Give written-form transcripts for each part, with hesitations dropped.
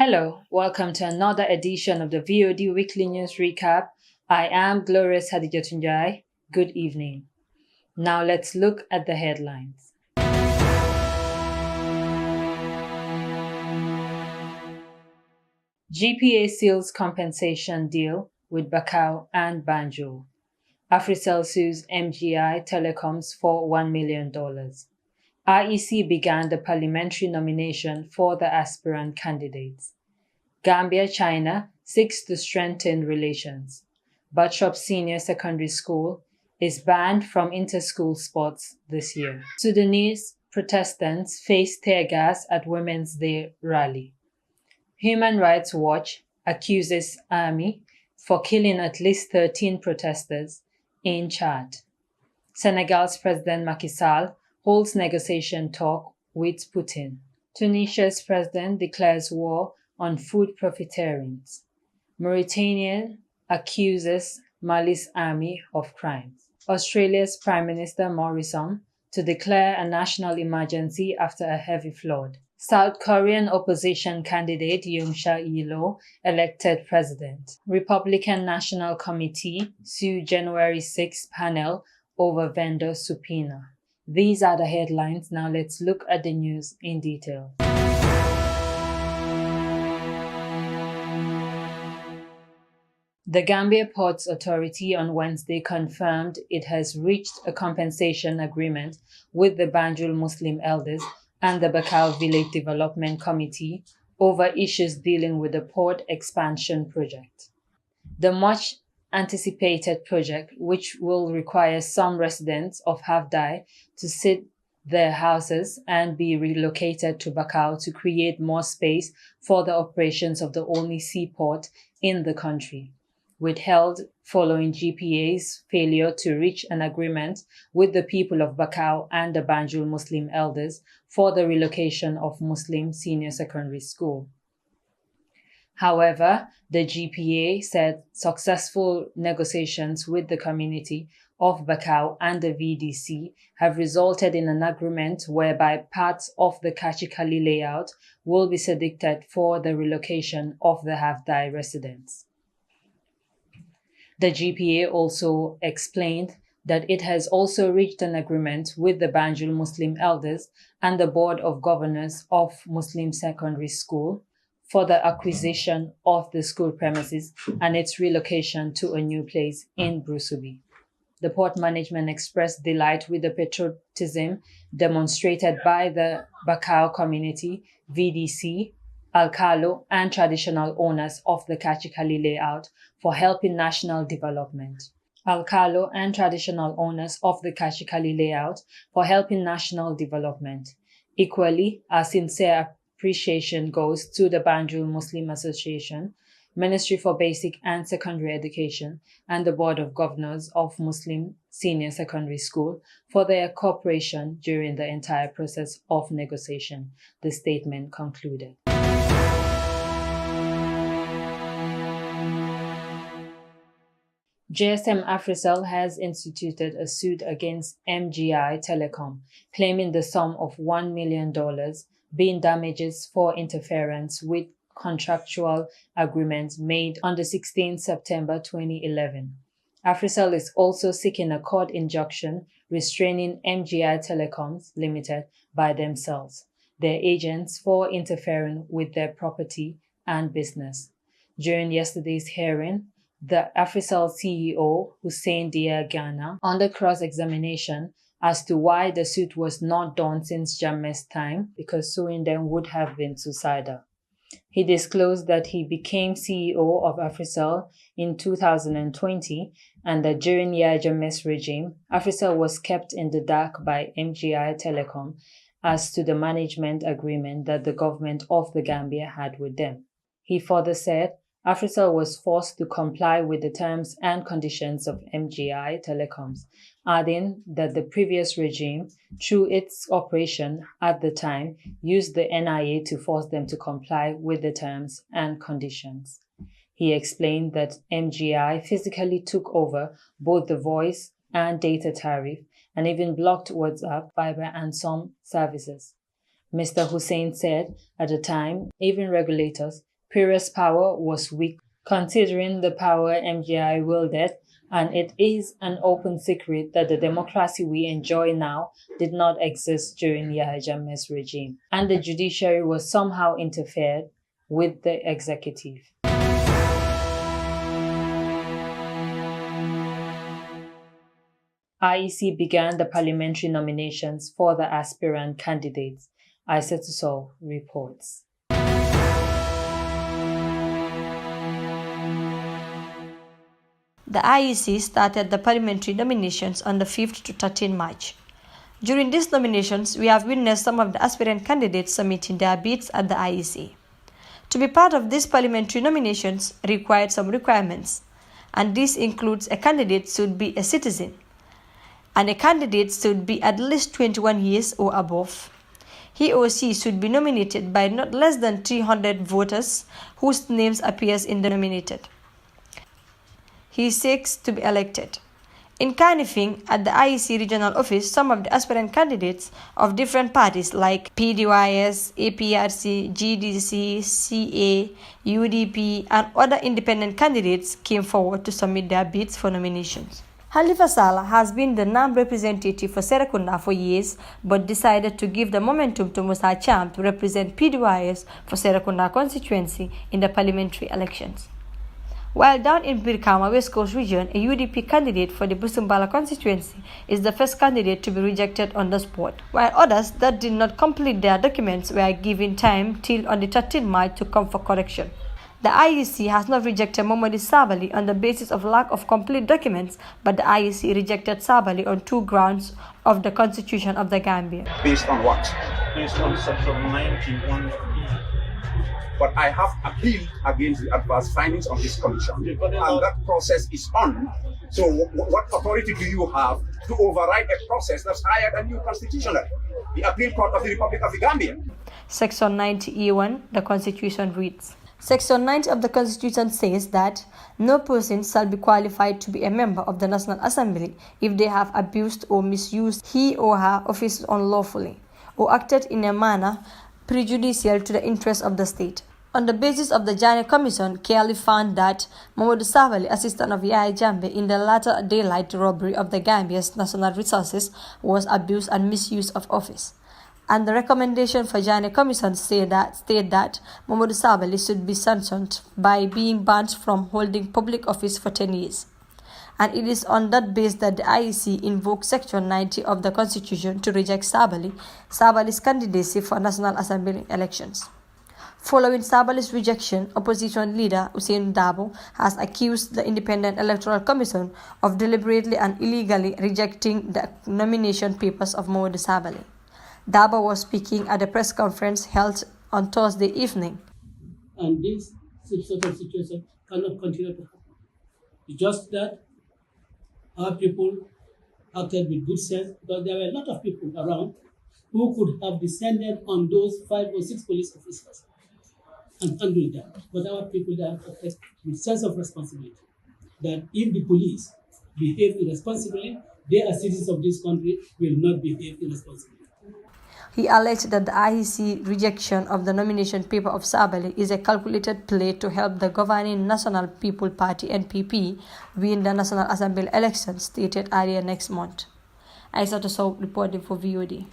Hello, welcome to another edition of the VOD Weekly News Recap. I am glorious Haddijatou Njie. Good evening. Now let's look at the headlines. GPA seals compensation deal with Bakau and Banjul. Africell sues MGI Telecoms for $1 million. IEC began the parliamentary nomination for the aspirant candidates. Gambia-China seeks to strengthen relations. Buttrop Senior Secondary School is banned from inter-school sports this year. Sudanese protestants face tear gas at Women's Day rally. Human Rights Watch accuses army for killing at least 13 protesters in Chad. Senegal's President Macky Sall holds negotiation talk with Putin. Tunisia's president declares war on food profiteering. Mauritania accuses Mali's army of crimes. Australia's Prime Minister Morrison to declare a national emergency after a heavy flood. South Korean opposition candidate Yoon Suk-yeol elected president. Republican National Committee sue January 6 panel over vendor subpoena. These are the headlines. Now let's look at the news in detail. The Gambia Ports Authority on Wednesday confirmed it has reached a compensation agreement with the Banjul Muslim elders and the Bakau Village Development Committee over issues dealing with the port expansion project. The much-anticipated project, which will require some residents of Haddijatou to sell their houses and be relocated to Bakau to create more space for the operations of the only seaport in the country, withheld following GPA's failure to reach an agreement with the people of Bakau and the Banjul Muslim elders for the relocation of Muslim Senior Secondary School. However, the GPA said successful negotiations with the community of Bakau and the VDC have resulted in an agreement whereby parts of the Kachikali layout will be selected for the relocation of the Haddijatou residents. The GPA also explained that it has also reached an agreement with the Banjul Muslim elders and the Board of Governors of Muslim Secondary School for the acquisition of the school premises and its relocation to a new place in Brusubi. The port management expressed delight with the patriotism demonstrated by the Bakau community, VDC, Alcalo, and traditional owners of the Kachikali layout for helping national development. Alcalo and traditional owners of the Kachikali layout for helping national development. Equally, our sincere appreciation goes to the Banjul Muslim Association, Ministry for Basic and Secondary Education, and the Board of Governors of Muslim Senior Secondary School for their cooperation during the entire process of negotiation, the statement concluded. GSM Africell has instituted a suit against MGI Telecom, claiming the sum of $1 million being damages for interference with contractual agreements made on the 16th September 2011. Africell is also seeking a court injunction restraining MGI Telecoms Limited by themselves, their agents, for interfering with their property and business. During yesterday's hearing, the Africell CEO, Hussein Diagana, under cross-examination as to why the suit was not done since Jammeh's time, because suing them would have been suicidal. He disclosed that he became CEO of Africell in 2020 and that during Yahya Jammeh's regime, Africell was kept in the dark by MGI Telecom as to the management agreement that the government of the Gambia had with them. He further said, Africell was forced to comply with the terms and conditions of MGI Telecoms, adding that the previous regime, through its operation at the time, used the NIA to force them to comply with the terms and conditions. He explained that MGI physically took over both the voice and data tariff and even blocked WhatsApp, Viber, and some services. Mr. Hussein said at the time, even regulators previous power was weak, considering the power MGI wielded, and it is an open secret that the democracy we enjoy now did not exist during Yahya Jammeh's regime, and the judiciary was somehow interfered with the executive. IEC began the parliamentary nominations for the aspirant candidates, Haddijatou reports. The IEC started the parliamentary nominations on the 5th to 13 March. During these nominations, we have witnessed some of the aspirant candidates submitting their bids at the IEC. To be part of these parliamentary nominations required some requirements, and this includes a candidate should be a citizen, and a candidate should be at least 21 years or above. He or she should be nominated by not less than 300 voters whose names appears in the nominated. He seeks to be elected. In Kanifing, at the IEC regional office, some of the aspirant candidates of different parties like PDYS, APRC, GDC, CA, UDP, and other independent candidates came forward to submit their bids for nominations. Halifa Sallah has been the NAM representative for Serekunda for years, but decided to give the momentum to Musa Cham to represent PDYS for Serekunda constituency in the parliamentary elections. While down in Birkama, West Coast region, a UDP candidate for the Busumbala constituency is the first candidate to be rejected on the spot, while others that did not complete their documents were given time till on the 13th March to come for correction. The IEC has not rejected Mohamed Sabali on the basis of lack of complete documents, but the IEC rejected Sabali on 2 grounds of the Constitution of the Gambia. Based on what? Based on Section 91. But I have appealed against the adverse findings of this commission, and that process is on. So what authority do you have to override a process that's higher than you constitutionally? The Appeal Court of the Republic of the Gambia. Section 90E1, the Constitution reads, Section 90 of the Constitution says that no person shall be qualified to be a member of the National Assembly if they have abused or misused he or her office unlawfully, or acted in a manner prejudicial to the interests of the state. On the basis of the Njie Commission, clearly found that Mamadou Sabali, assistant of Yahya Jammeh in the latter daylight robbery of the Gambia's national resources, was abuse and misuse of office. And the recommendation for Njie Commission state that Mamadou Sabali should be sanctioned by being banned from holding public office for 10 years. And it is on that basis that the IEC invoked Section 90 of the Constitution to reject Sabali's candidacy for National Assembly elections. Following Sabali's rejection, opposition leader Hussein Dabo has accused the Independent Electoral Commission of deliberately and illegally rejecting the nomination papers of Mamadou Sabali. Dabo was speaking at a press conference held on Thursday evening. And this sort of situation cannot continue to happen. It's just that our people acted with good sense, because there were a lot of people around who could have descended on those 5 or 6 police officers and handled them. But our people there acted with sense of responsibility, that if the police behave irresponsibly, they as citizens of this country will not behave irresponsibly. He alleged that the IEC rejection of the nomination paper of Sabali is a calculated play to help the governing National People Party (NPP) win the National Assembly elections stated earlier next month. Haddijatou reporting for VOD.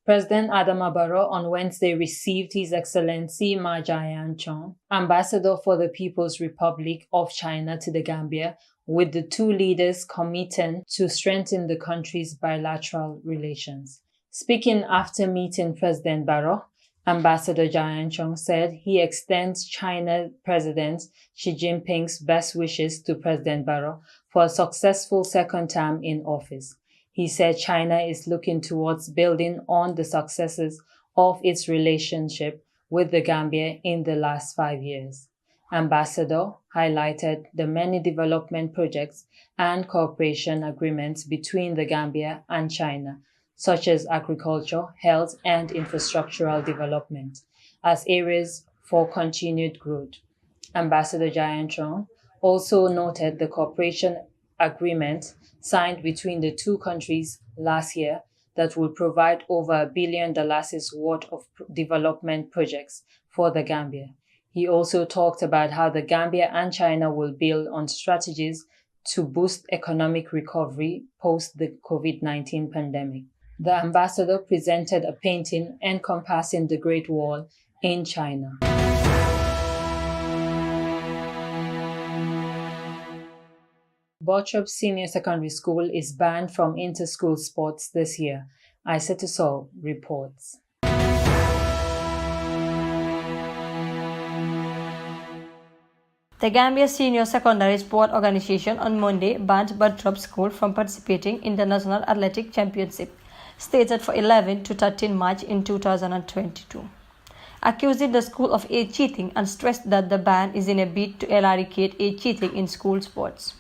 President Adama Barrow on Wednesday received His Excellency Ma Jian-chong, Ambassador for the People's Republic of China to the Gambia, with the 2 leaders committing to strengthen the country's bilateral relations. Speaking after meeting President Barrow, Ambassador Jian-chong said he extends China President Xi Jinping's best wishes to President Barrow for a successful second term in office. He said China is looking towards building on the successes of its relationship with the Gambia in the last 5 years. Ambassador highlighted the many development projects and cooperation agreements between the Gambia and China, such as agriculture, health, and infrastructural development, as areas for continued growth. Ambassador Jian-chong also noted the cooperation agreement signed between the 2 countries last year that will provide over $1 billion worth of development projects for the Gambia. He also talked about how the Gambia and China will build on strategies to boost economic recovery post the COVID-19 pandemic. The ambassador presented a painting encompassing the Great Wall in China. Bottrop Senior Secondary School is banned from inter-school sports this year, Haddijatou reports. The Gambia Senior Secondary Sport Organization on Monday banned Bottrop School from participating in the National Athletic Championship, stated for 11 to 13 March in 2022, accusing the school of age cheating and stressed that the ban is in a bid to eradicate age cheating in school sports.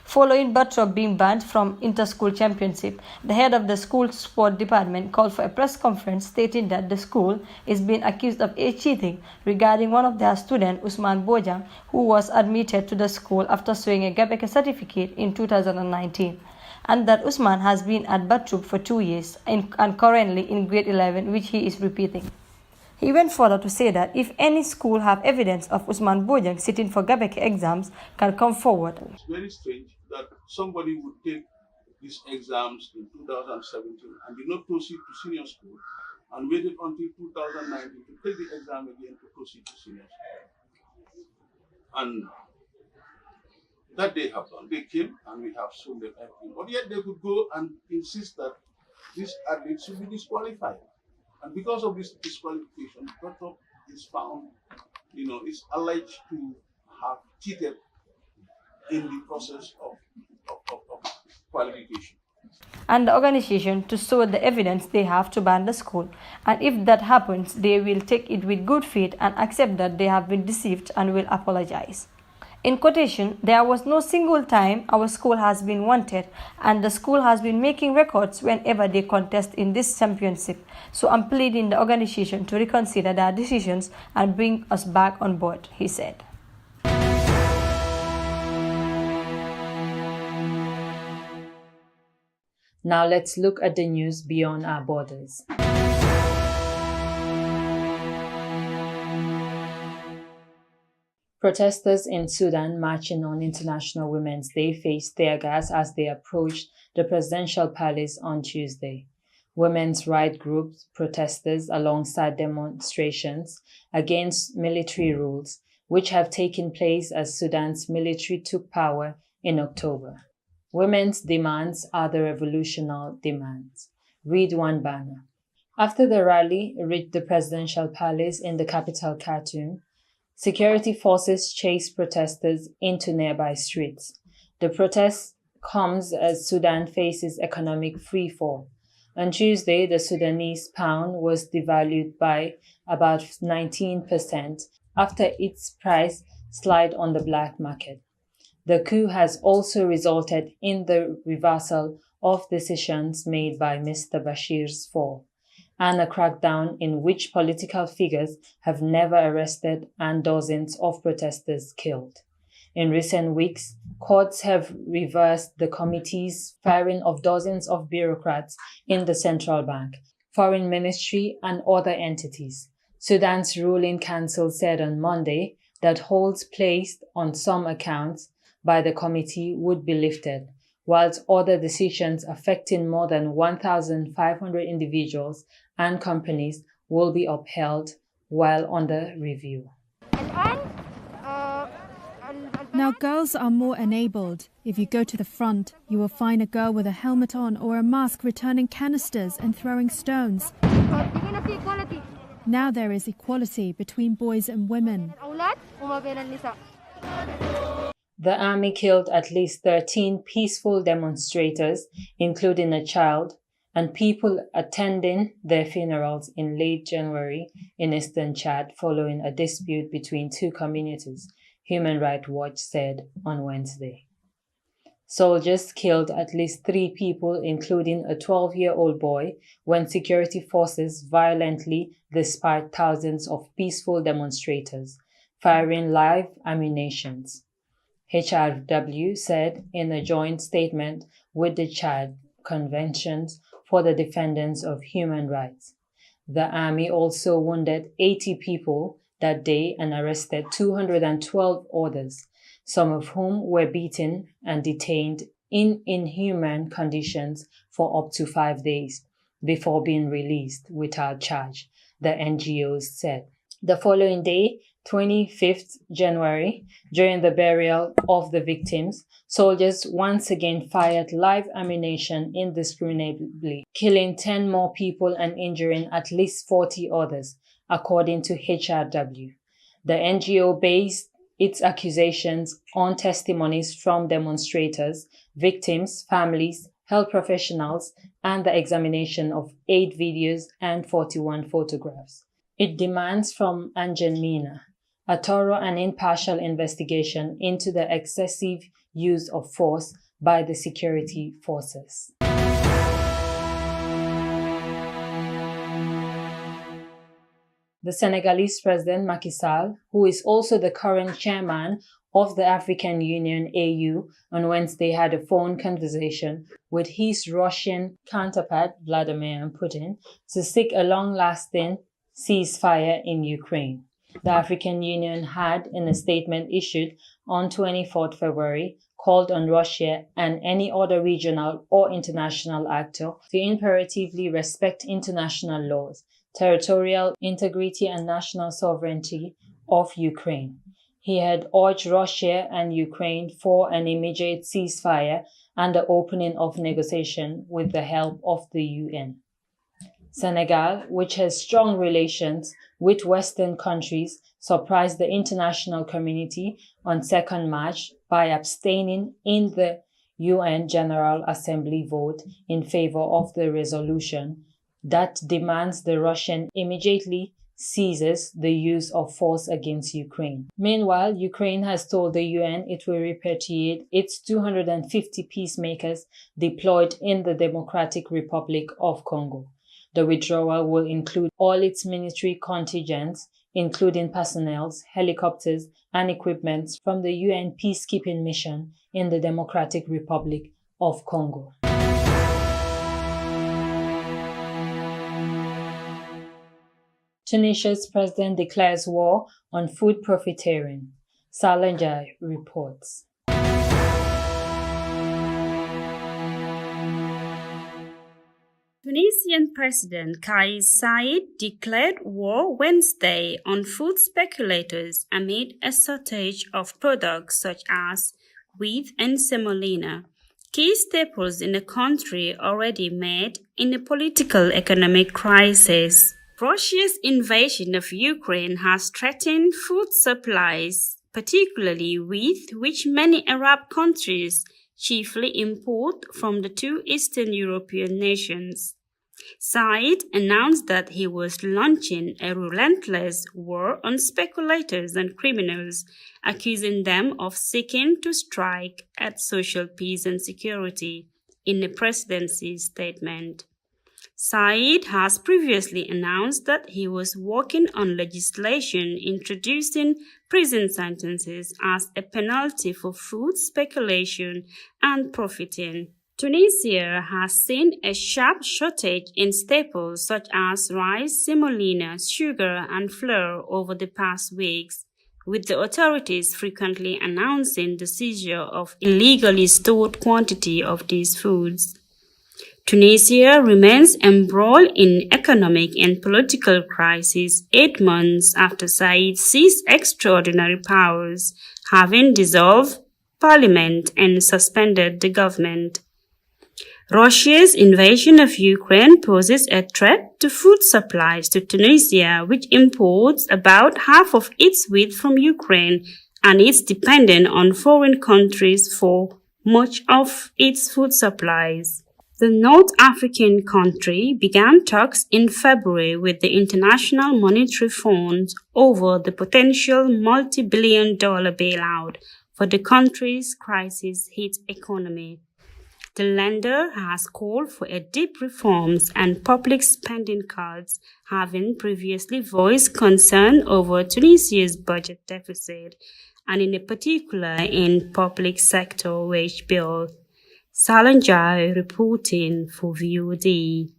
Following Bottrop being banned from inter-school championship, the head of the school sport department called for a press conference stating that the school is being accused of age cheating regarding one of their students, Usman Bojang, who was admitted to the school after showing a Gabeka certificate in 2019, and that Usman has been at Bottrop for 2 years and currently in grade 11, which he is repeating. He went further to say that if any school have evidence of Usman Bojang sitting for Gabeka exams, can come forward. It's very strange that somebody would take these exams in 2017 and did not proceed to senior school and waited until 2019 to take the exam again to proceed to senior school. And that they have done. They came and we have shown them everything. But yet they could go and insist that these athletes should be disqualified. And because of this disqualification, Bottrop is found, is alleged to have cheated in the process of qualification. And the organization to show the evidence they have to ban the school. And if that happens, they will take it with good faith and accept that they have been deceived and will apologize. In quotation, there was no single time our school has been wanted, and the school has been making records whenever they contest in this championship. So I'm pleading the organization to reconsider their decisions and bring us back on board, he said. Now let's look at the news beyond our borders. Protesters in Sudan marching on International Women's Day faced tear gas as they approached the presidential palace on Tuesday. Women's rights groups protesters alongside demonstrations against military rules, which have taken place as Sudan's military took power in October. Women's demands are the revolutionary demands. Read one banner. After the rally reached the presidential palace in the capital Khartoum, security forces chased protesters into nearby streets. The protest comes as Sudan faces economic freefall. On Tuesday, the Sudanese pound was devalued by about 19% after its price slid on the black market. The coup has also resulted in the reversal of decisions made by Mr. Bashir's fall, and a crackdown in which political figures have never arrested and dozens of protesters killed. In recent weeks, courts have reversed the committee's firing of dozens of bureaucrats in the central bank, foreign ministry, and other entities. Sudan's ruling council said on Monday that holds placed on some accounts by the committee would be lifted, whilst other decisions affecting more than 1,500 individuals and companies will be upheld while under review. Now girls are more enabled. If you go to the front, you will find a girl with a helmet on or a mask returning canisters and throwing stones. Now there is equality between boys and women. The army killed at least 13 peaceful demonstrators, including a child, and people attending their funerals in late January in eastern Chad following a dispute between two communities, Human Rights Watch said on Wednesday. Soldiers killed at least 3 people, including a 12-year-old boy, when security forces violently dispersed thousands of peaceful demonstrators, firing live ammunition. HRW said in a joint statement with the Chad Convention for the defenders of human rights. The army also wounded 80 people that day and arrested 212 others, some of whom were beaten and detained in inhuman conditions for up to 5 days before being released without charge, the NGOs said. The following day, 25th January, during the burial of the victims, soldiers once again fired live ammunition indiscriminately, killing 10 more people and injuring at least 40 others, according to HRW. The NGO based its accusations on testimonies from demonstrators, victims, families, health professionals, and the examination of 8 videos and 41 photographs. It demands from Njie a thorough and impartial investigation into the excessive use of force by the security forces. The Senegalese President Macky Sall, who is also the current chairman of the African Union AU, on Wednesday had a phone conversation with his Russian counterpart Vladimir Putin to seek a long-lasting ceasefire in Ukraine. The African Union had, in a statement issued on 24 February, called on Russia and any other regional or international actor to imperatively respect international laws, territorial integrity and national sovereignty of Ukraine. He had urged Russia and Ukraine for an immediate ceasefire and the opening of negotiation with the help of the UN. Senegal, which has strong relations with Western countries, surprised the international community on 2nd March by abstaining in the UN General Assembly vote in favor of the resolution that demands the Russian immediately ceases the use of force against Ukraine. Meanwhile, Ukraine has told the UN it will repatriate its 250 peacemakers deployed in the Democratic Republic of Congo. The withdrawal will include all its military contingents, including personnel, helicopters, and equipment from the UN peacekeeping mission in the Democratic Republic of Congo. Tunisia's president declares war on food profiteering. Njie reports. Tunisian President Kais Saied declared war Wednesday on food speculators amid a shortage of products such as wheat and semolina, key staples in a country already made in a political economic crisis. Russia's invasion of Ukraine has threatened food supplies, particularly wheat, which many Arab countries chiefly import from the 2 Eastern European nations. Saied announced that he was launching a relentless war on speculators and criminals, accusing them of seeking to strike at social peace and security, in a presidency statement. Saied has previously announced that he was working on legislation introducing prison sentences as a penalty for food speculation and profiting. Tunisia has seen a sharp shortage in staples such as rice, semolina, sugar, and flour over the past weeks, with the authorities frequently announcing the seizure of illegally stored quantity of these foods. Tunisia remains embroiled in economic and political crisis 8 months after Saied seized extraordinary powers, having dissolved parliament and suspended the government. Russia's invasion of Ukraine poses a threat to food supplies to Tunisia, which imports about half of its wheat from Ukraine and is dependent on foreign countries for much of its food supplies. The North African country began talks in February with the International Monetary Fund over the potential multi-billion-dollar bailout for the country's crisis-hit economy. The lender has called for deep reforms and public spending cuts, having previously voiced concern over Tunisia's budget deficit, and in particular in public sector wage bill. Njie reporting for VOD.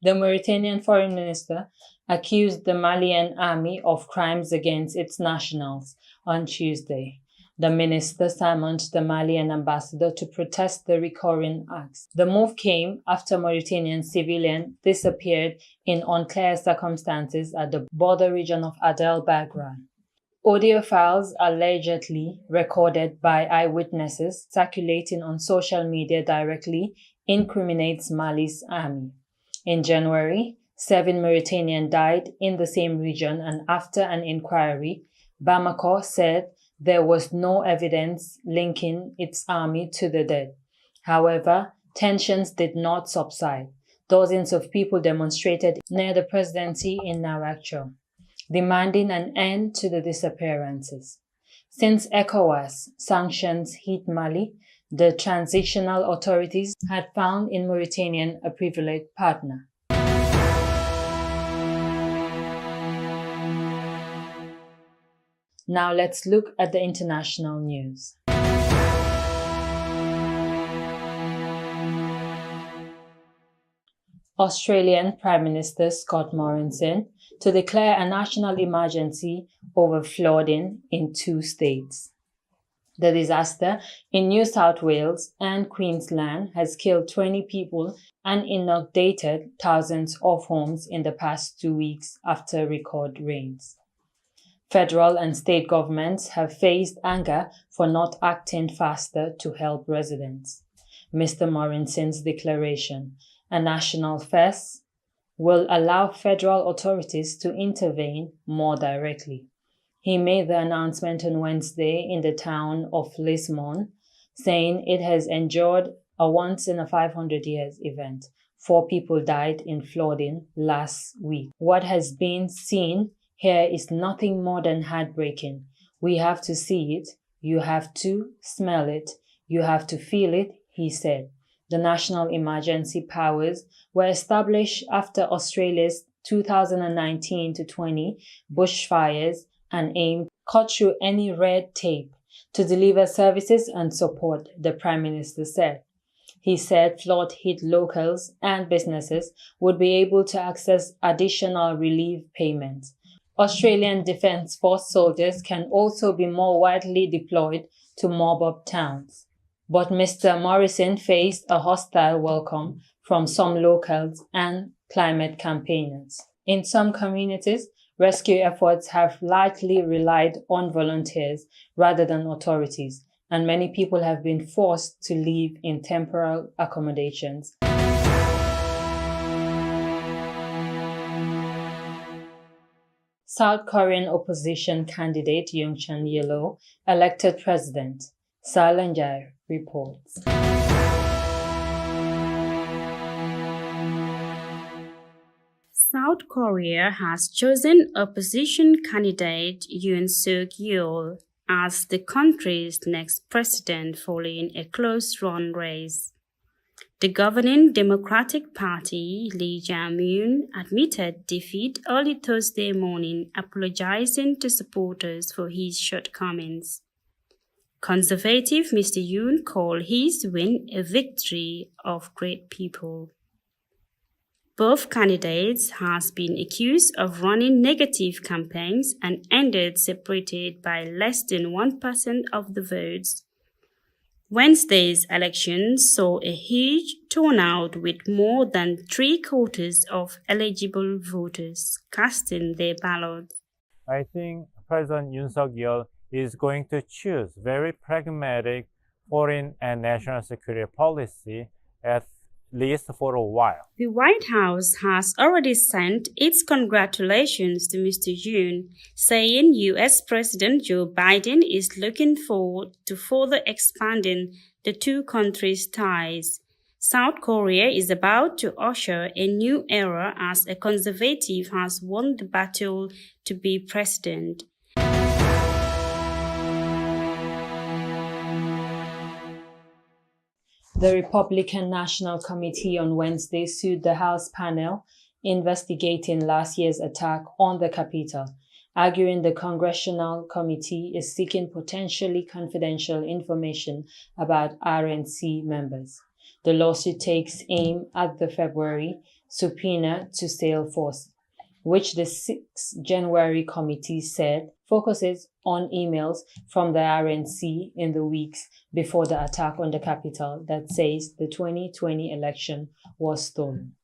The Mauritanian foreign minister accused the Malian army of crimes against its nationals on Tuesday. The minister summoned the Malian ambassador to protest the recurring acts. The move came after Mauritanian civilians disappeared in unclear circumstances at the border region of Adel Bagran. Audio files allegedly recorded by eyewitnesses circulating on social media directly incriminates Mali's army. In January, 7 Mauritanians died in the same region, and after an inquiry, Bamako said there was no evidence linking its army to the dead. However, tensions did not subside. Dozens of people demonstrated near the presidency in Nouakchott, demanding an end to the disappearances. Since ECOWAS sanctions hit Mali, the transitional authorities had found in Mauritania a privileged partner. Now let's look at the international news. Australian Prime Minister Scott Morrison to declare a national emergency over flooding in 2 states. The disaster in New South Wales and Queensland has killed 20 people and inundated thousands of homes in the past 2 weeks after record rains. Federal and state governments have faced anger for not acting faster to help residents. Mr. Morrison's declaration, a national first, will allow federal authorities to intervene more directly. He made the announcement on Wednesday in the town of Lismon, saying it has endured a once-in-a-500-years event. 4 people died in flooding last week. What has been seen here is nothing more than heartbreaking. We have to see it, you have to smell it, you have to feel it, he said. The national emergency powers were established after Australia's 2019-20 bushfires and aim cut through any red tape to deliver services and support, the Prime Minister said. He said flood-hit locals and businesses would be able to access additional relief payments. Australian Defence Force soldiers can also be more widely deployed to mob-up towns. But Mr. Morrison faced a hostile welcome from some locals and climate campaigners. In some communities, rescue efforts have largely relied on volunteers rather than authorities, and many people have been forced to live in temporary accommodations. South Korean opposition candidate Yoon Chun-yeol elected president. Njie reports. South Korea has chosen opposition candidate Yoon Suk-yeol as the country's next president following a close-run race. The governing Democratic Party, Lee Jae-myung, admitted defeat early Thursday morning, apologizing to supporters for his shortcomings. Conservative Mr. Yoon called his win a victory of great people. Both candidates has been accused of running negative campaigns and ended separated by less than 1% of the votes. Wednesday's election saw a huge turnout with more than 3/4 of eligible voters casting their ballot. I think President Yoon Suk-yeol is going to choose very pragmatic foreign and national security policy at least for a while. The White House has already sent its congratulations to Mr. Yoon, saying U.S. President Joe Biden is looking forward to further expanding the two countries' ties. South Korea is about to usher a new era as a conservative has won the battle to be president. The Republican National Committee on Wednesday sued the House panel investigating last year's attack on the Capitol, arguing the Congressional Committee is seeking potentially confidential information about RNC members. The lawsuit takes aim at the February subpoena to Salesforce, which the 6 January committee said focuses on emails from the RNC in the weeks before the attack on the Capitol that says the 2020 election was stolen.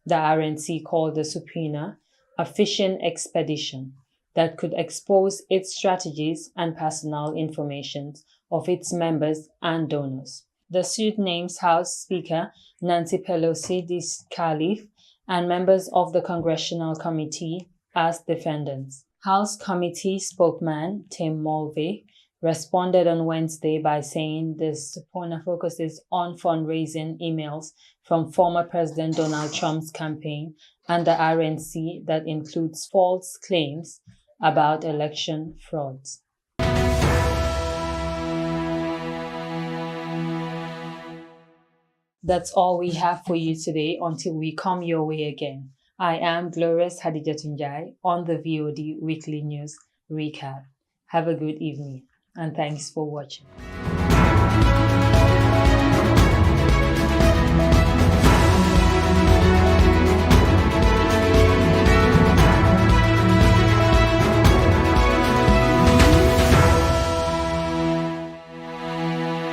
The RNC called the subpoena a fishing expedition that could expose its strategies and personal information of its members and donors. The suit names House Speaker Nancy Pelosi, the Caliph, and members of the Congressional Committee as defendants. House Committee spokesman Tim Mulvey responded on Wednesday by saying the subpoena focuses on fundraising emails from former President Donald Trump's campaign and the RNC that includes false claims about election frauds. That's all we have for you today until we come your way again. I am Glorious Haddijatou Njie on the VOD Weekly News Recap. Have a good evening and thanks for watching.